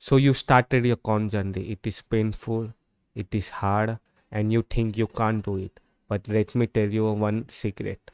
So you started your con journey. It is painful, it is hard, and you think you can't do it. But let me tell you one secret.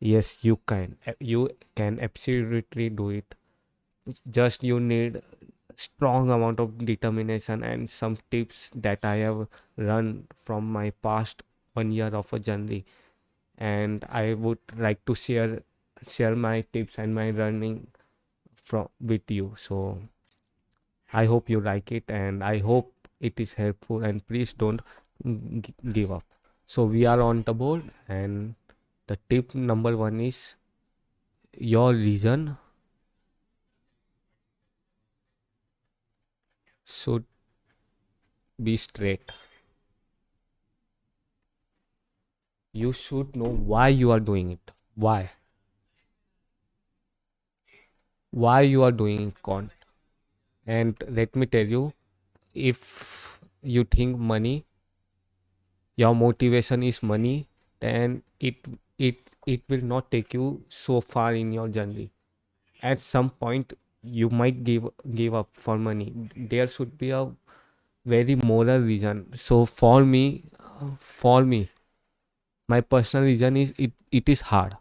Yes, you can. You can absolutely do it. Just you need strong amount of determination and some tips that I have run from my past 1 year of a journey. And I would like to share my tips and my running from with you. So I hope you like it, and I hope it is helpful, and please don't give up. So we are on the board, and the tip number one is your reason should be straight. You should know why you are doing it. Why you are doing it, con. And let me tell you, if you think money, your motivation is money, then it it will not take you so far in your journey. At some point you might give up for money. There should be a very moral reason. So for me my personal reason is it is hard.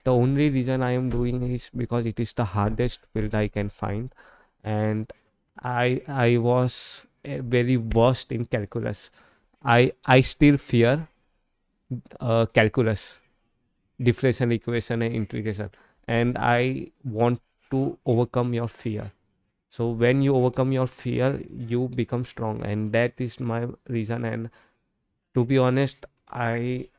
The only reason I am doing is because it is the hardest field I can find. And I was very worst in calculus. I still fear calculus, differential equation and integration, and I want to overcome your fear. So when you overcome your fear, you become strong, and that is my reason. And to be honest, I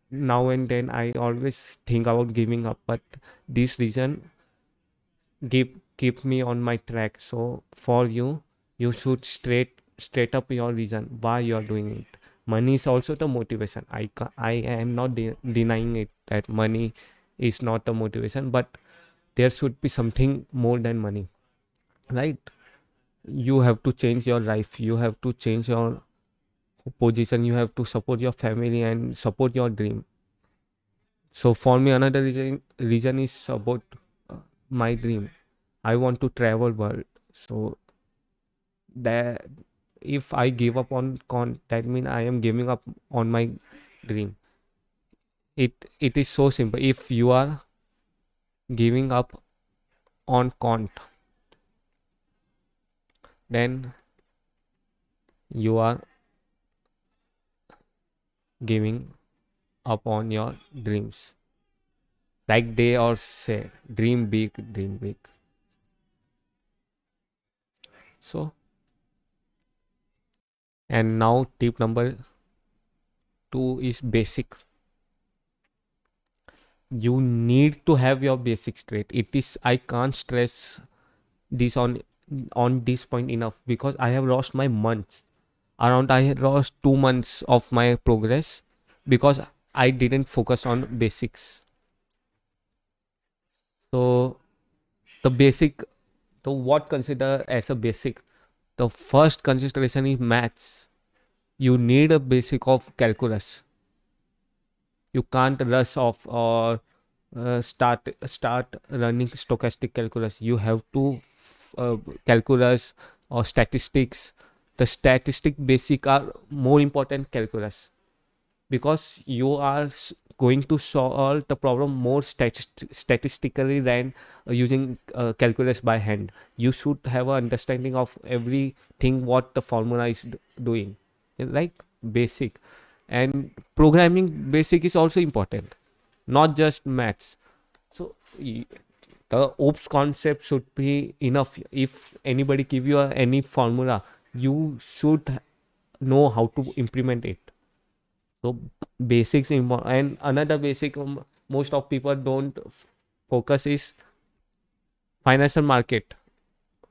now and then I always think about giving up, but this reason keep me on my track. So for you, you should straight up your reason why you are doing it. Money is also the motivation. I am not denying it that money is not the motivation, but there should be something more than money, right? You have to change your life, you have to change your position, you have to support your family and support your dream. So for me, another reason is about my dream. I want to travel world. So that if I give up on con, that means I am giving up on my dream. It is so simple. If you are giving up on con, then you are giving up on your dreams. Like they all say, dream big, dream big. So, and now tip number two is basic. You need to have your basic straight. It is, I can't stress this on this point enough, because I have lost my months. Around I had lost 2 months of my progress because I didn't focus on basics. So the basic, so what consider as a basic? The first consideration is maths. You need a basic of calculus. You can't rush off or start running stochastic calculus. You have to calculus or statistics. The statistic basic are more important calculus, because you are going to solve the problem more statistically than using calculus by hand. You should have an understanding of everything what the formula is doing, like basic. And programming basic is also important, not just maths. So the ops concept should be enough. If anybody give you any formula, you should know how to implement it. So basics important. And another basic, most of people don't focus is financial market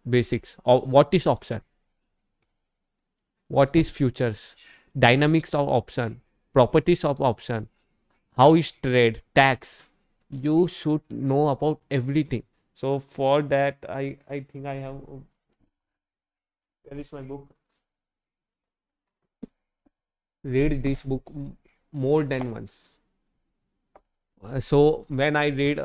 basics. Or what is option, what is futures, dynamics of option, properties of option, how is trade, tax. You should know about everything. So for that, I think I have, where is my book? Read this book more than once. So when I read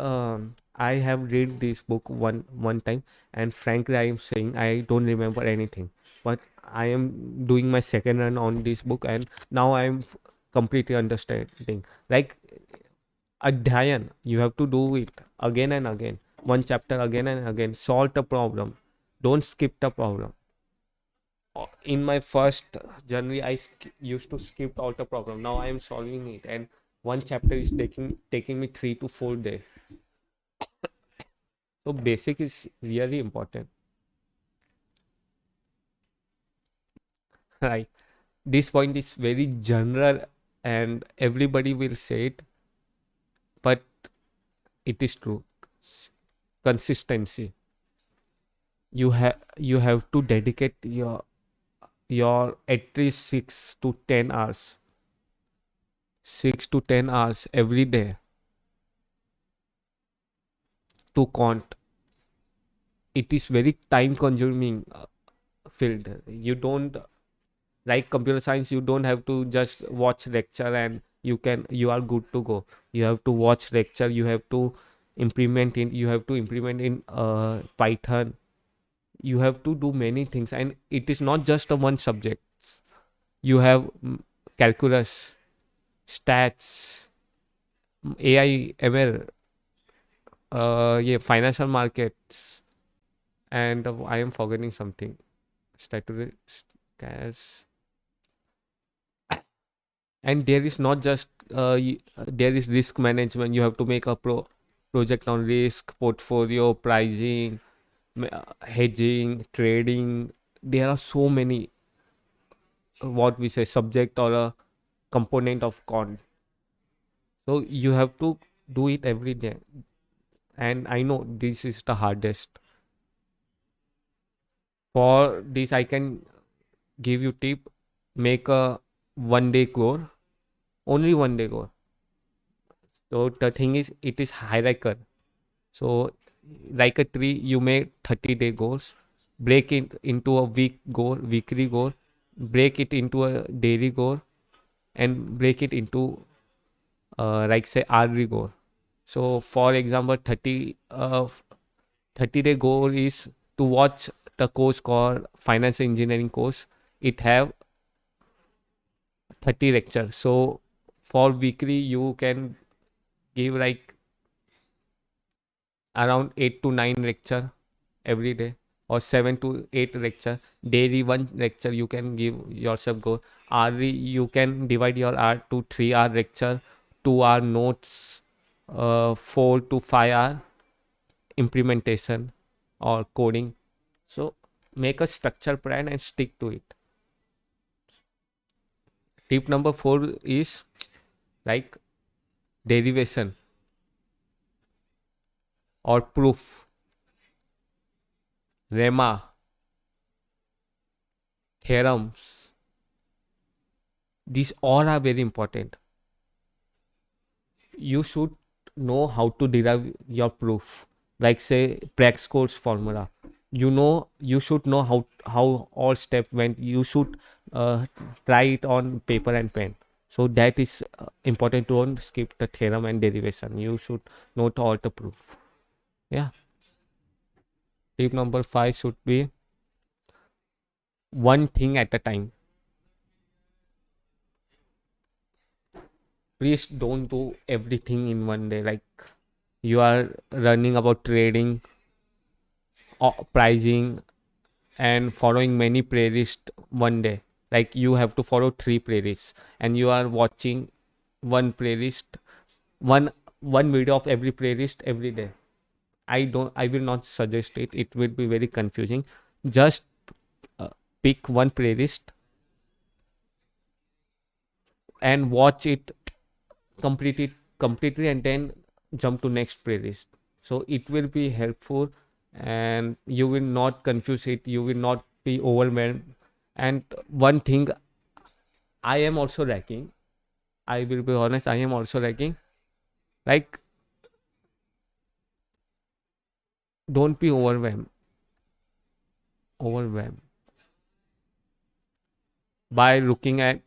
I have read this book one time, and frankly, I am saying I don't remember anything. But I am doing my second run on this book, and now I am completely understanding. Like Adhyayan, you have to do it again and again, one chapter again and again. Solve the problem. Don't skip the problem. In my first journey, used to skip all the problem. Now I am solving it, and one chapter is taking me 3 to 4 days. So basic is really important, right? This point is very general, and everybody will say it, but it is true. Consistency. You have to dedicate your at least 6 to 10 hours, 6 to 10 hours every day to Quant. It is very time consuming field. You don't, like computer science, you don't have to just watch lecture and you are good to go. You have to watch lecture, you have to implement in Python. You have to do many things, and it is not just a one subject. You have calculus, stats, AI, ML, yeah, financial markets, and I am forgetting something. Statistics. And there is not just there is risk management. You have to make a project on risk, portfolio, pricing, hedging, trading. There are so many what we say subject or a component of con. So you have to do it every day. And I know this is the hardest. For this, I can give you tip: make a 1 day goal, only 1 day goal. So the thing is, it is hierarchical. So, like a tree, you make 30-day goals, break it into a weekly goal, break it into a daily goal, and break it into, like say, hourly goal. So, for example, 30-day goal is to watch the course called Finance Engineering course. It have 30 lectures. So, for weekly, you can give like around 8 to 9 lecture every day, or 7 to 8 lecture daily. One lecture you can give yourself go. Hourly, you can divide your hour to 3 hour lecture, 2 hour notes, 4 to 5 hour implementation or coding. So make a structure plan and stick to it. Tip number 4 is like derivation or proof, lemma, theorems. These all are very important. You should know how to derive your proof, like say Prax course formula. You should know how all step went. You should try it on paper and pen. So that is important. To don't skip the theorem and derivation. You should note all the proof. Yeah. Tip number 5 should be one thing at a time. Please don't do everything in one day. Like you are learning about trading, pricing, and following many playlists one day. Like you have to follow 3 playlists, and you are watching one playlist, one video of every playlist every day. I will not suggest it. It will be very confusing. Just uh, pick one playlist and watch it, complete it completely, and then jump to next playlist. So it will be helpful, and you will not confuse it. You will not be overwhelmed. And one thing I am also lacking, I will be honest, I am also lacking. Like, don't be overwhelmed by looking at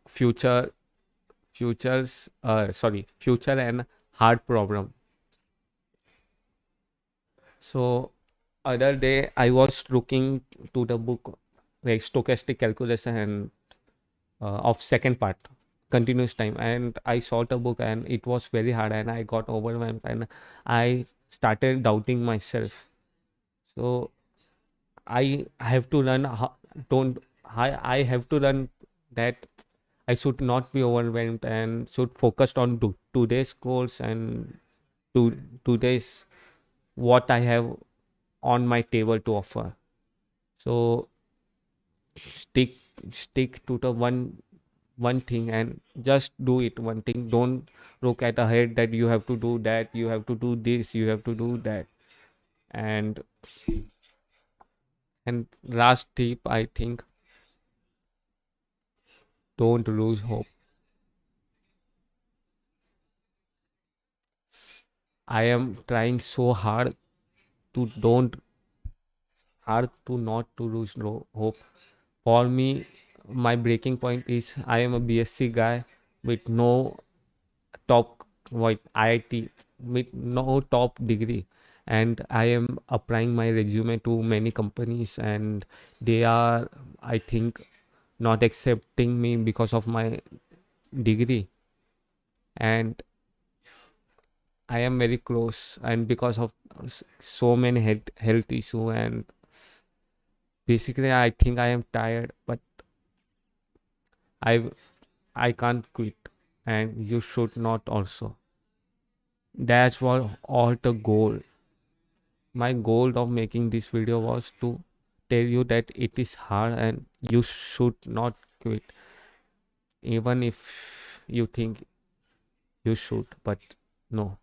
future, future and hard problem. So other day I was looking to the book like stochastic calculation and of second part continuous time, and I saw the book and it was very hard and I got overwhelmed and I started doubting myself. So I have to learn how, don't I have to learn that I should not be overwhelmed and should focus on today's goals and to today's what I have on my table to offer. So stick stick to the one thing and just do it one thing. Don't look at ahead that you have to do that, you have to do this, you have to do that. And and last tip, I think, don't lose hope. I am trying so to don't hard to not to lose hope. For me, my breaking point is I am a BSc guy with no top what IIT, with no top degree, and I am applying my resume to many companies and they are, I think, not accepting me because of my degree, and I am very close and because of so many health issue, and basically I think I am tired, but I I can't quit, and you should not also. That's what all the goal. My goal of making this video was to tell you that it is hard and you should not quit, even if you think you should, but no.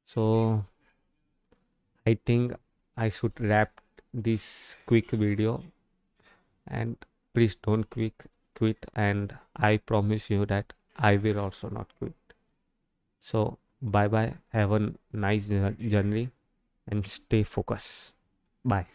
So I think I should wrap this quick video, and please don't quit, and I promise you that I will also not quit. So bye bye, have a nice journey and stay focused. Bye.